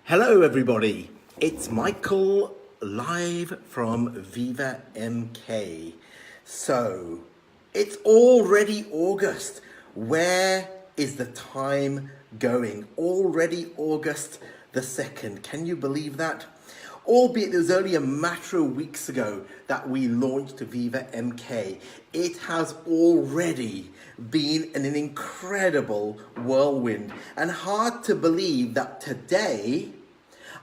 Hello everybody, it's Michael live from VivaMK. So, it's already August. Where is the time going? Already August the 2nd. Can you believe that? Albeit it was only a matter of weeks ago that we launched VivaMK. It has already been an incredible whirlwind, and hard to believe that today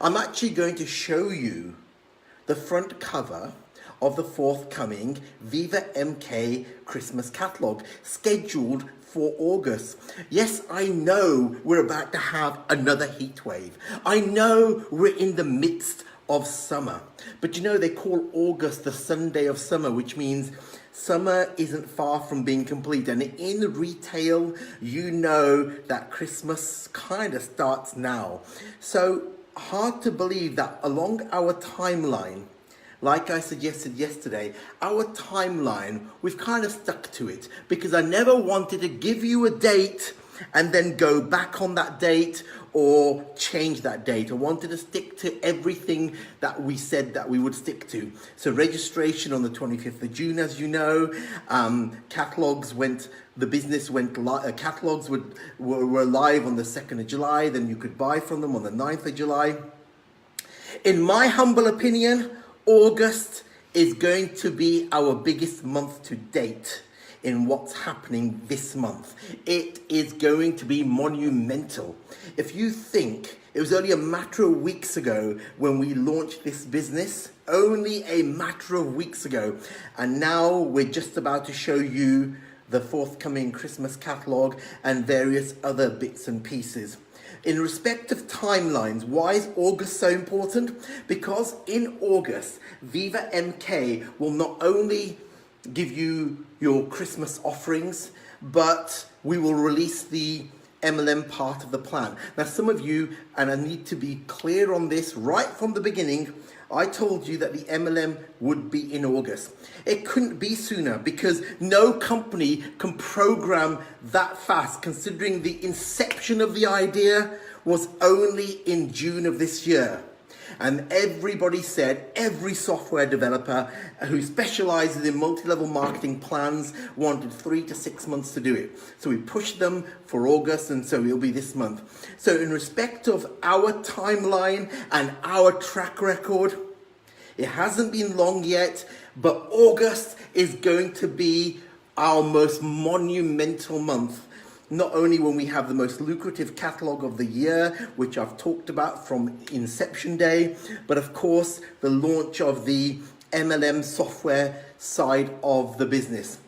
I'm actually going to show you the front cover of the forthcoming VivaMK Christmas catalogue, scheduled for August. Yes, I know we're about to have another heat wave. I know we're in the midst of summer. But you know, they call August the Sunday of summer, which means summer isn't far from being complete. And in retail, you know that Christmas kind of starts now. So hard to believe that along our timeline, like I suggested yesterday, our timeline, we've kind of stuck to it because I never wanted to give you a date and then go back on that date or change that date. I wanted to stick to everything that we said that we would stick to. So registration on the 25th of June, as you know, catalogues went, the business went live, catalogues were live on the 2nd of July, then you could buy from them on the 9th of July. In my humble opinion, August is going to be our biggest month to date in what's happening this month. It is going to be monumental. If you think it was only a matter of weeks ago when we launched this business, only a matter of weeks ago, and now we're just about to show you the forthcoming Christmas catalogue and various other bits and pieces. In respect of timelines, why is August so important? Because in August, VivaMK will not only give you your Christmas offerings, but we will release the MLM part of the plan. Now, some of you, and I need to be clear on this right from the beginning, I told you that the MLM would be in August. It couldn't be sooner because no company can program that fast, considering the inception of the idea was only in June of this year. And everybody said, every software developer who specializes in multi-level marketing plans wanted 3 to 6 months to do it. So we pushed them for August, and so it'll be this month. So in respect of our timeline and our track record, it hasn't been long yet, but August is going to be our most monumental month. Not only when we have the most lucrative catalogue of the year, which I've talked about from inception day, but of course the launch of the MLM software side of the business,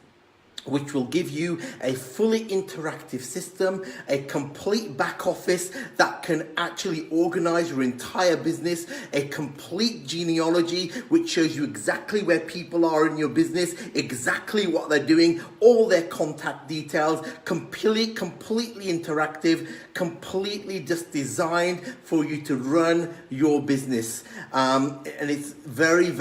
which will give you a fully interactive system, a complete back office that can actually organize your entire business, a complete genealogy which shows you exactly where people are in your business, exactly what they're doing, all their contact details, completely interactive, completely just designed for you to run your business. And it's very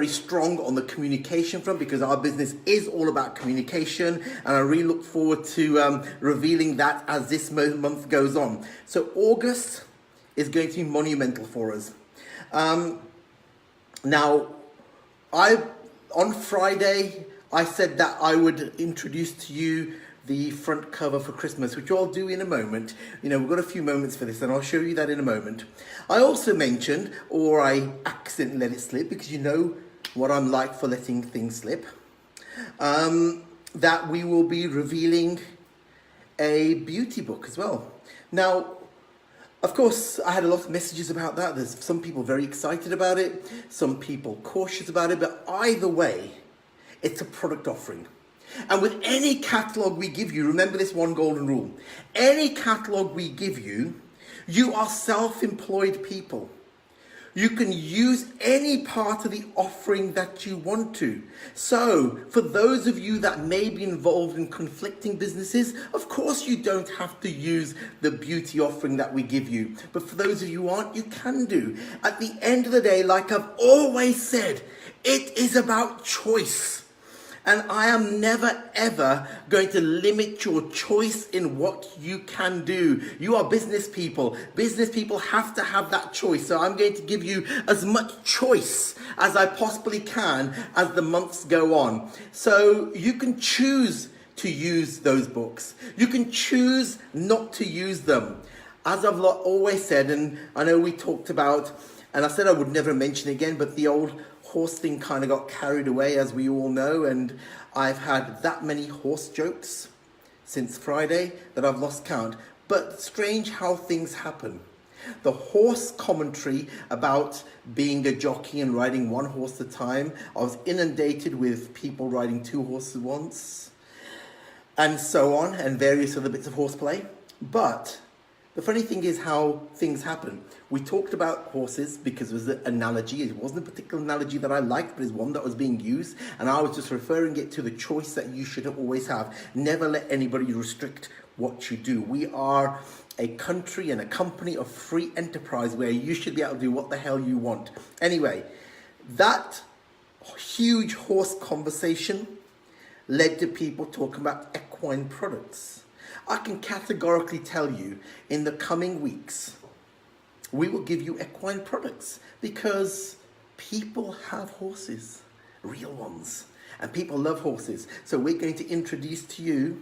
strong on the communication front because our business is all about communication, and I really look forward to revealing that as this month goes on. So August is going to be monumental for us. Now, on Friday, I said that I would introduce to you the front cover for Christmas, which I'll do in a moment. You know, we've got a few moments for this, and I'll show you that in a moment. I also mentioned, or I accidentally let it slip, because you know what I'm like for letting things slip, that we will be revealing a beauty book as well. Now, of course, I had a lot of messages about that. There's some people very excited about it, some people cautious about it, but either way, it's a product offering. And with any catalogue we give you, remember this one golden rule. Any catalogue we give you, you are self-employed people. You can use any part of the offering that you want to. So, for those of you that may be involved in conflicting businesses, of course you don't have to use the beauty offering that we give you. But for those of you who aren't, you can do. At the end of the day, like I've always said, it is about choice. And I am never ever going to limit your choice in what you can do. You are business people. Business people have to have that choice. So I'm going to give you as much choice as I possibly can as the months go on. So you can choose to use those books. You can choose not to use them. As I've always said, and I know we talked about, and I said I would never mention again, but the old horse thing kind of got carried away, as we all know, and I've had that many horse jokes since Friday that I've lost count. But strange how things happen. The horse commentary about being a jockey and riding one horse at a time, I was inundated with people riding two horses once, and so on, and various other bits of horseplay. But the funny thing is how things happen. We talked about horses because it was an analogy. It wasn't a particular analogy that I liked, but it's one that was being used. And I was just referring it to the choice that you should always have. Never let anybody restrict what you do. We are a country and a company of free enterprise where you should be able to do what the hell you want. Anyway, that huge horse conversation led to people talking about equine products. I can categorically tell you in the coming weeks, we will give you equine products because people have horses, real ones, and people love horses. So we're going to introduce to you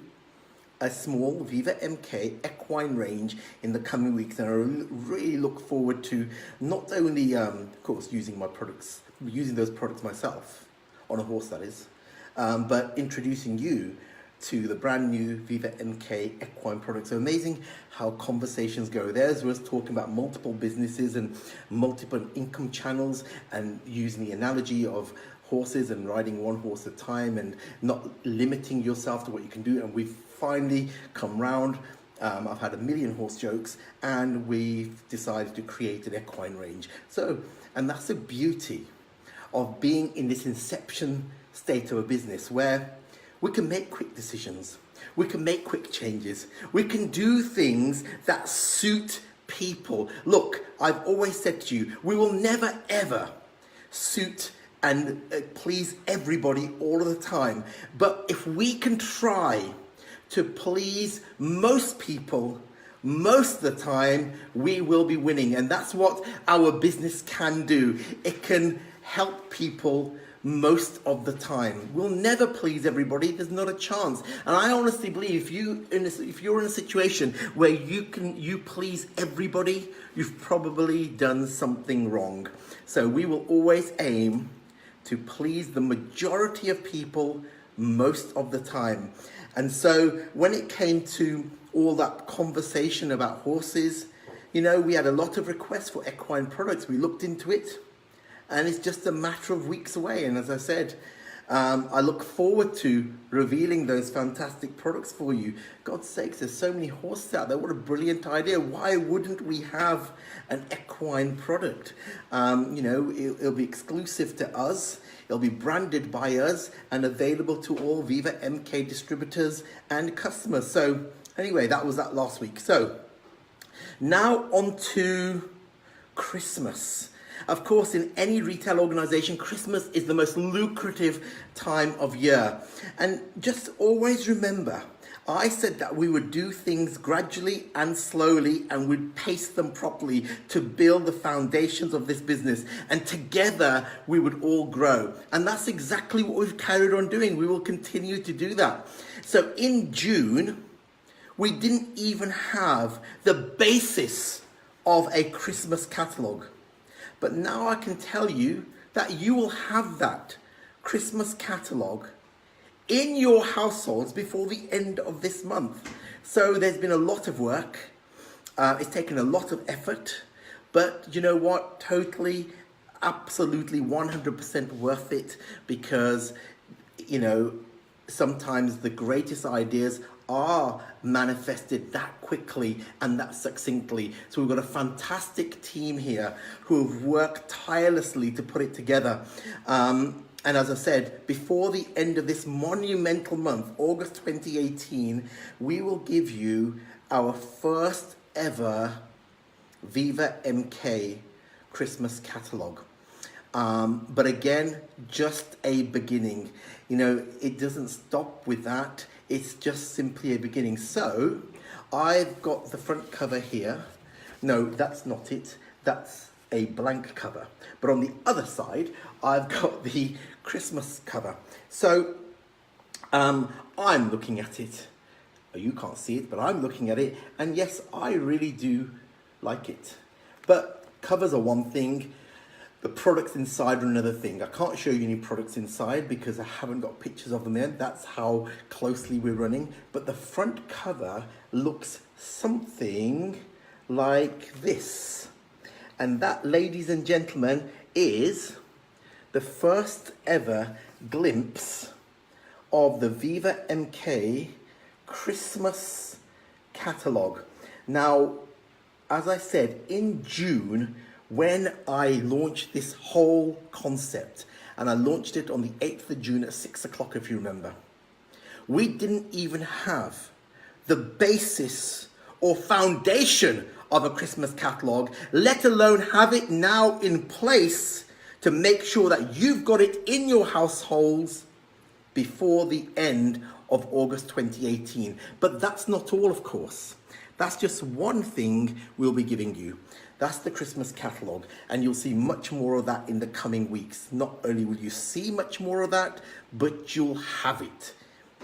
a small VivaMK equine range in the coming weeks, and I really look forward to not only, of course, using those products myself, on a horse that is, but introducing you to the brand new VivaMK equine products. So amazing how conversations go. There's us talking about multiple businesses and multiple income channels, and using the analogy of horses and riding one horse at a time and not limiting yourself to what you can do. And we've finally come round. I've had a million horse jokes, and we've decided to create an equine range. So, and that's the beauty of being in this inception state of a business where we can make quick decisions. We can make quick changes. We can do things that suit people. Look, I've always said to you, we will never ever suit and please everybody all of the time. But if we can try to please most people most of the time, we will be winning. And that's what our business can do. It can help people most of the time. We'll never please everybody. There's not a chance. And I honestly believe if you're in a situation where you please everybody, you've probably done something wrong. So we will always aim to please the majority of people most of the time. And so when it came to all that conversation about horses, you know, we had a lot of requests for equine products. We looked into it, and it's just a matter of weeks away. And as I said, I look forward to revealing those fantastic products for you. God's sakes, there's so many horses out there. What a brilliant idea. Why wouldn't we have an equine product? You know, it'll be exclusive to us. It'll be branded by us and available to all VivaMK distributors and customers. So anyway, that was that last week. So now on to Christmas. Of course, in any retail organization, Christmas is the most lucrative time of year. And just always remember, I said that we would do things gradually and slowly, and we'd pace them properly to build the foundations of this business. And together, we would all grow. And that's exactly what we've carried on doing. We will continue to do that. So in June, we didn't even have the basis of a Christmas catalogue. But now I can tell you that you will have that Christmas catalogue in your households before the end of this month. So there's been a lot of work. It's taken a lot of effort. But you know what? Totally, absolutely 100% worth it, because, you know, sometimes the greatest ideas are manifested that quickly and that succinctly. So we've got a fantastic team here who have worked tirelessly to put it together. And as I said, before the end of this monumental month, August 2018, we will give you our first ever VivaMK Christmas catalogue. But again, just a beginning. You know, it doesn't stop with that. It's just simply a beginning. So I've got the front cover here. No, that's not it. That's a blank cover. But on the other side, I've got the Christmas cover. So I'm looking at it. You can't see it, but I'm looking at it. And yes, I really do like it. But covers are one thing. The products inside are another thing. I can't show you any products inside because I haven't got pictures of them there. That's how closely we're running. But the front cover looks something like this. And that, ladies and gentlemen, is the first ever glimpse of the VivaMK Christmas catalogue. Now, as I said, in June, when I launched this whole concept, and I launched it on the 8th of June at 6 o'clock, if you remember, we didn't even have the basis or foundation of a Christmas catalogue, let alone have it now in place to make sure that you've got it in your households before the end of August 2018. But that's not all, of course. That's just one thing we'll be giving you. That's the Christmas catalogue, and you'll see much more of that in the coming weeks. Not only will you see much more of that, but you'll have it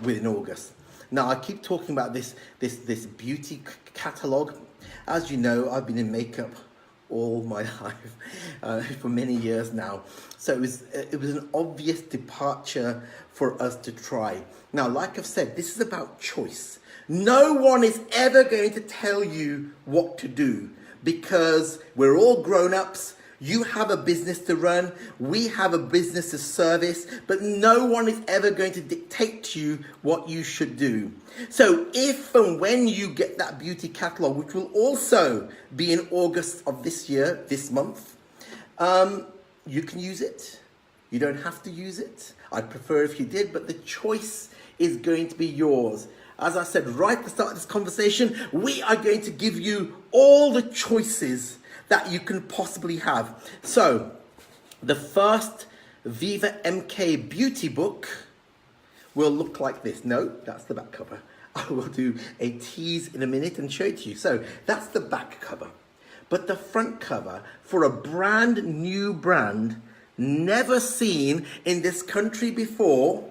within August. Now, I keep talking about this beauty catalogue. As you know, I've been in makeup all my life for many years now. So it was an obvious departure for us to try. Now, like I've said, this is about choice. No one is ever going to tell you what to do because we're all grown-ups. You have a business to run, we have a business to service, but no one is ever going to dictate to you what you should do. So if and when you get that beauty catalogue, which will also be in August of this year, this month, you can use it. You don't have to use it. I'd prefer if you did, but the choice is going to be yours. As I said right at the start of this conversation, we are going to give you all the choices that you can possibly have. So, the first VivaMK beauty book will look like this. No, that's the back cover. I will do a tease in a minute and show it to you. So, that's the back cover. But the front cover, for a brand new brand, never seen in this country before,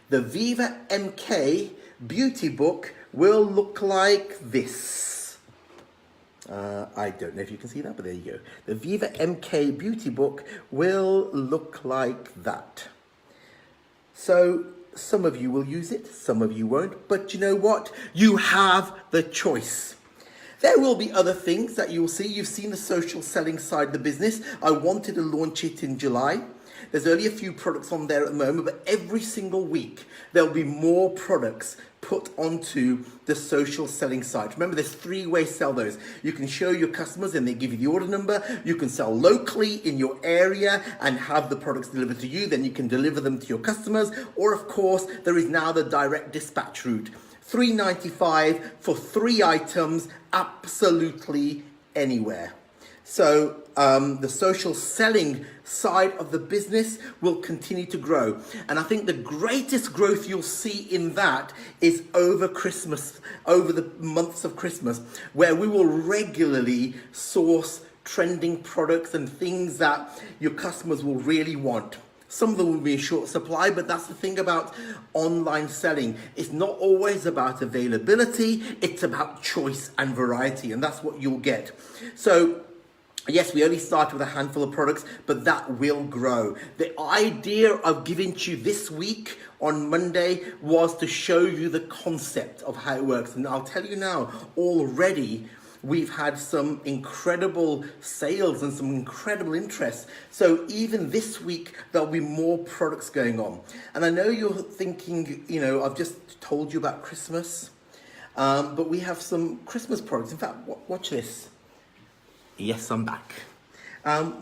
the VivaMK beauty book will look like this. I don't know if you can see that, but there you go. The VivaMK beauty book will look like that. So some of you will use it, some of you won't, but you know what? You have the choice. There will be other things that you'll see. You've seen the social selling side of the business. I wanted to launch it in July. There's only a few products on there at the moment, but every single week there'll be more products put onto the social selling site. Remember, there's three-way sell those. You can show your customers and they give you the order number. You can sell locally in your area and have the products delivered to you. Then you can deliver them to your customers. Or of course, there is now the direct dispatch route. $3.95 for 3 items, absolutely anywhere. So the social selling side of the business will continue to grow. And I think the greatest growth you'll see in that is over Christmas, over the months of Christmas, where we will regularly source trending products and things that your customers will really want. Some of them will be in short supply, but that's the thing about online selling. It's not always about availability, it's about choice and variety, and that's what you'll get. So, yes, we only started with a handful of products, but that will grow. The idea of giving to you this week on Monday was to show you the concept of how it works. And I'll tell you now, already, we've had some incredible sales and some incredible interest. So even this week, there'll be more products going on. And I know you're thinking, you know, I've just told you about Christmas, but we have some Christmas products. In fact, watch this. Yes, I'm back.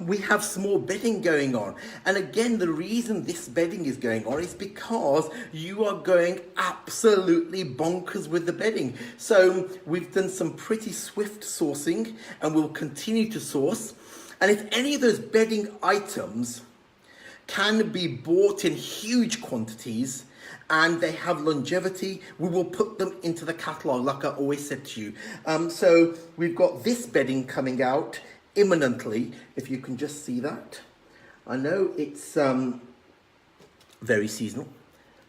We have some more bedding going on. And again, the reason this bedding is going on is because you are going absolutely bonkers with the bedding. So we've done some pretty swift sourcing and we'll continue to source. And if any of those bedding items can be bought in huge quantities and they have longevity, we will put them into the catalogue, like I always said to you. So we've got this bedding coming out imminently, if you can just see that. I know it's very seasonal,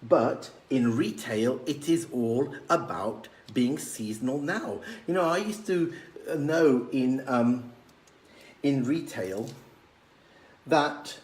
but in retail, it is all about being seasonal now. You know, I used to know in retail that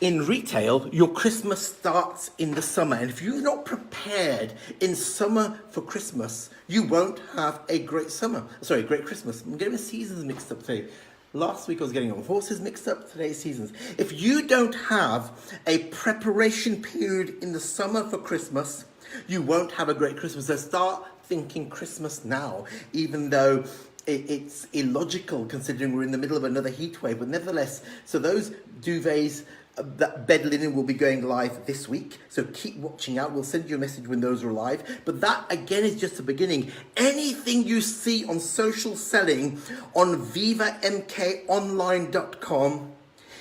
in retail, your Christmas starts in the summer. And if you're not prepared in summer for Christmas, you won't have a great summer. Sorry, great Christmas. I'm getting the seasons mixed up today. Last week I was getting all horses mixed up, today's seasons. If you don't have a preparation period in the summer for Christmas, you won't have a great Christmas. So start thinking Christmas now, even though it's illogical considering we're in the middle of another heat wave. But nevertheless, so those duvets, that bed linen will be going live this week, so keep watching out. We'll send you a message when those are live. But that again is just the beginning. Anything you see on social selling on VivaMKonline.com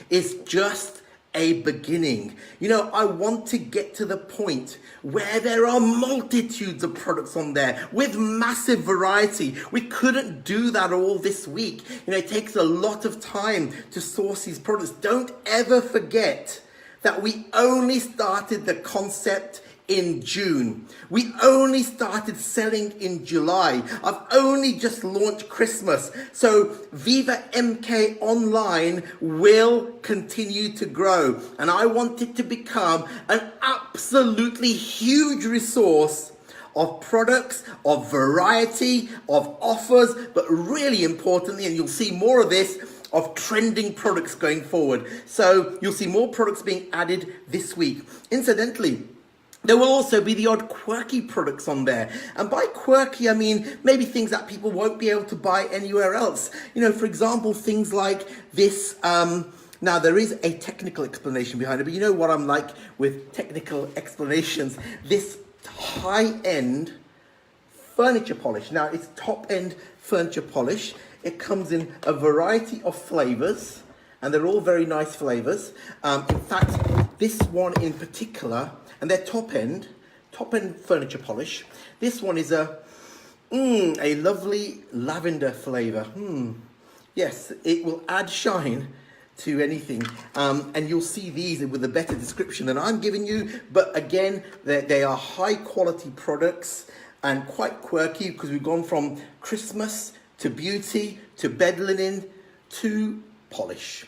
is just a beginning. You know, I want to get to the point where there are multitudes of products on there with massive variety. We couldn't do that all this week. You know, it takes a lot of time to source these products. Don't ever forget that we only started the concept in June. We only started selling in July. I've only just launched Christmas. So Viva MK Online will continue to grow. And I want it to become an absolutely huge resource of products, of variety, of offers, but really importantly, and you'll see more of this, of trending products going forward. So you'll see more products being added this week. Incidentally, there will also be the odd quirky products on there. And by quirky, I mean maybe things that people won't be able to buy anywhere else. You know, for example, things like this. Now, there is a technical explanation behind it, but you know what I'm like with technical explanations. This high-end furniture polish. Now, it's top-end furniture polish. It comes in a variety of flavors, and they're all very nice flavors. In fact, this one in particular, and they're top-end furniture polish. This one is a lovely lavender flavor. Yes, it will add shine to anything. And you'll see these with a better description than I'm giving you. But again, they are high-quality products and quite quirky because we've gone from Christmas to beauty to bed linen to polish.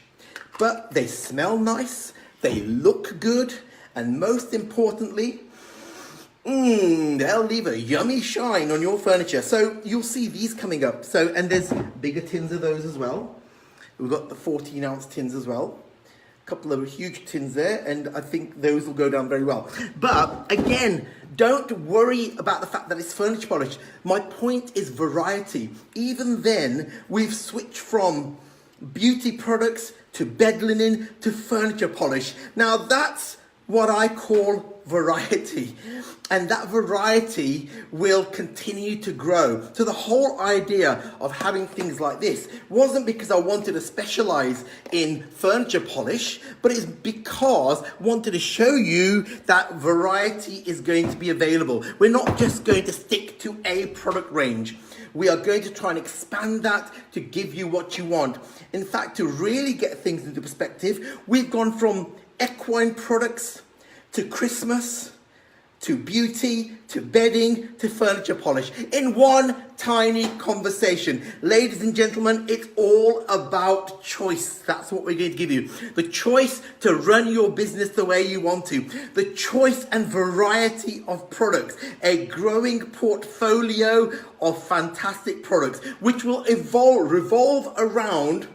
But they smell nice, they look good, and most importantly, they'll leave a yummy shine on your furniture. So you'll see these coming up. So, and there's bigger tins of those as well. We've got the 14-ounce tins as well. A couple of huge tins there, and I think those will go down very well. But again, don't worry about the fact that it's furniture polish. My point is variety. Even then, we've switched from beauty products to bed linen to furniture polish. Now that's what I call variety, and that variety will continue to grow. So the whole idea of having things like this wasn't because I wanted to specialize in furniture polish, but it's because I wanted to show you that variety is going to be available. We're not just going to stick to a product range. We are going to try and expand that to give you what you want. In fact, to really get things into perspective, we've gone from equine products to Christmas, to beauty, to bedding, to furniture polish in one tiny conversation. Ladies and gentlemen, it's all about choice. That's what we're going to give you. The choice to run your business the way you want to. The choice and variety of products. A growing portfolio of fantastic products, which will revolve around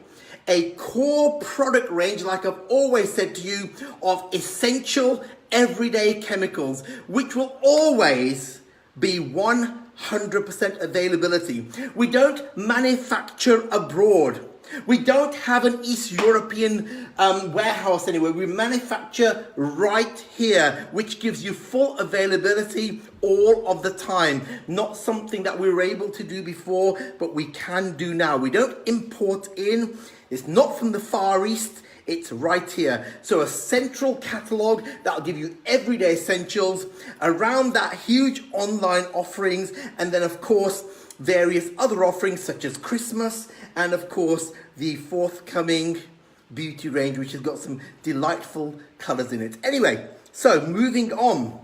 a core product range, like I've always said to you, of essential everyday chemicals, which will always be 100% availability. We don't manufacture abroad. We don't have an East European warehouse anywhere. We manufacture right here, which gives you full availability all of the time. Not something that we were able to do before, but we can do now. We don't import in. It's not from the Far East. It's right here. So a central catalogue that'll give you everyday essentials. Around that, huge online offerings. And then, of course, various other offerings such as Christmas, and of course the forthcoming beauty range, which has got some delightful colours in it. Anyway, so moving on.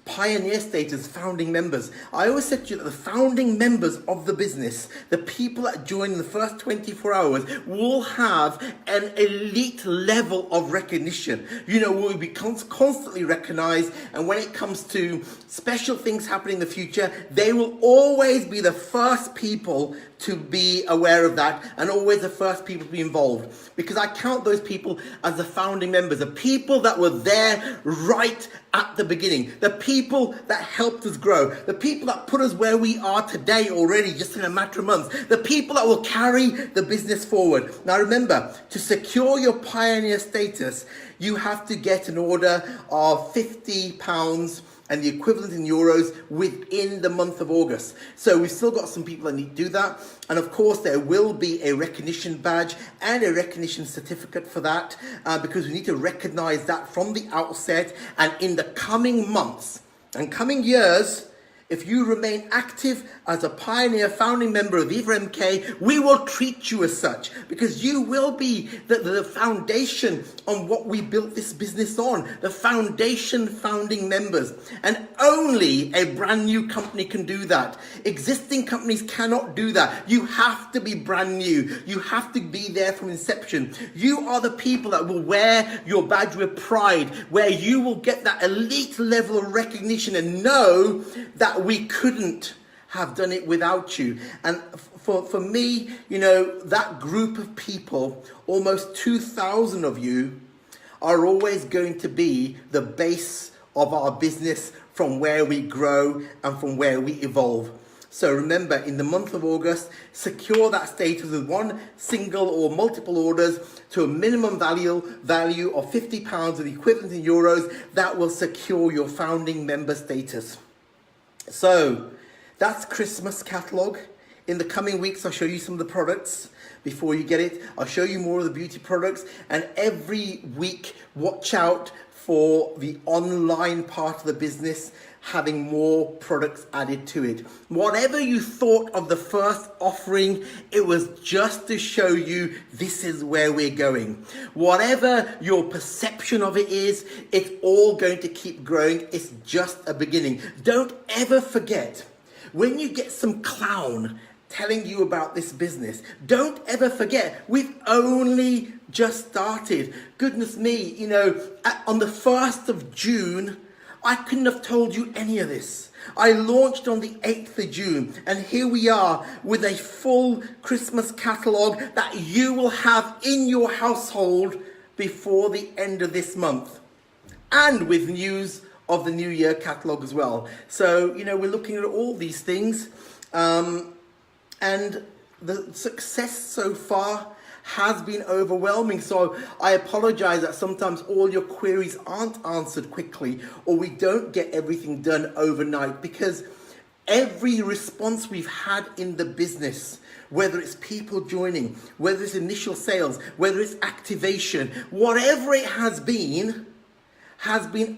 Pioneer status, founding members. I always said to you that the founding members of the business, the people that join in the first 24 hours, will have an elite level of recognition. You know, will be constantly recognized, and when it comes to special things happening in the future, they will always be the first people to be aware of that, and always the first people to be involved, because I count those people as the founding members, the people that were there right at the beginning, the people that helped us grow, the people that put us where we are today already just in a matter of months, the people that will carry the business forward. Now remember, to secure your pioneer status, you have to get an order of £50 and the equivalent in euros within the month of August. So we've still got some people that need to do that. And of course, there will be a recognition badge and a recognition certificate for that, because we need to recognize that from the outset. And in the coming months and coming years, if you remain active as a pioneer founding member of VivaMK, we will treat you as such, because you will be the foundation on what we built this business on, the foundation founding members. And only a brand new company can do that. Existing companies cannot do that. You have to be brand new. You have to be there from inception. You are the people that will wear your badge with pride, where you will get that elite level of recognition and know that we couldn't have done it without you. And for me, you know, that group of people, almost 2,000 of you, are always going to be the base of our business, from where we grow and from where we evolve. So remember, in the month of August, secure that status with one single or multiple orders to a minimum value of £50 with equivalent in euros. That will secure your founding member status. So that's Christmas catalogue. In the coming weeks, I'll show you some of the products before you get it. I'll show you more of the beauty products, and every week watch out for the online part of the business having more products added to it. Whatever you thought of the first offering, it was just to show you this is where we're going. Whatever your perception of it is, it's all going to keep growing. It's just a beginning. Don't ever forget, when you get some clown telling you about this business, don't ever forget, we've only just started. Goodness me, you know, on the 1st of June, I couldn't have told you any of this. I launched on the 8th of June, and here we are with a full Christmas catalogue that you will have in your household before the end of this month, and with news of the New Year catalogue as well. So, you know, we're looking at all these things, and the success so far has been overwhelming. So I apologize that sometimes all your queries aren't answered quickly, or we don't get everything done overnight, because every response we've had in the business, whether it's people joining, whether it's initial sales, whether it's activation, whatever it has been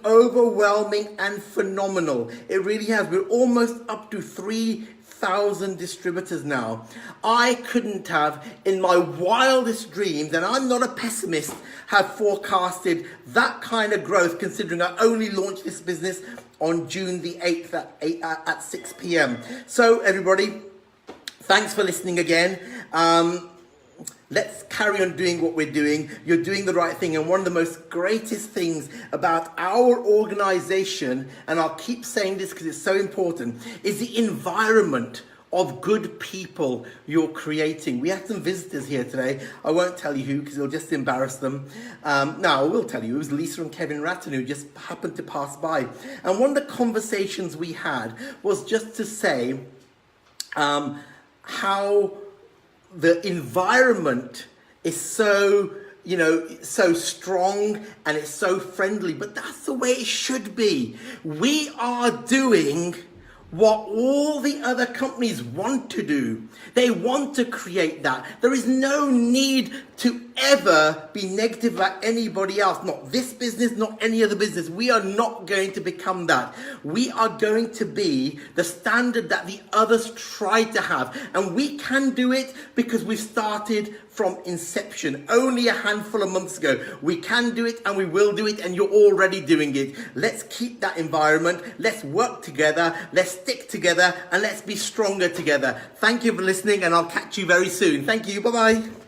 overwhelming and phenomenal. It really has. We're almost up to 3,000 distributors now. I couldn't have, in my wildest dreams, and I'm not a pessimist, have forecasted that kind of growth, considering I only launched this business on June the 8th at 6 p.m. So everybody, thanks for listening again. Let's carry on doing what we're doing. You're doing the right thing. And one of the most greatest things about our organization, and I'll keep saying this because it's so important, is the environment of good people you're creating. We had some visitors here today. I won't tell you who, because it'll just embarrass them. No, I will tell you. It was Lisa and Kevin Ratton, who just happened to pass by. And one of the conversations we had was just to say how the environment is so, so strong and it's so friendly, but that's the way it should be. We are doing what all the other companies want to do. They want to create that. There is no need to ever be negative about anybody else. Not this business, not any other business. We are not going to become that. We are going to be the standard that the others try to have. And we can do it because we started from inception, only a handful of months ago. We can do it and we will do it, and you're already doing it. Let's keep that environment. Let's work together. Let's stick together, and let's be stronger together. Thank you for listening, and I'll catch you very soon. Thank you. Bye-bye.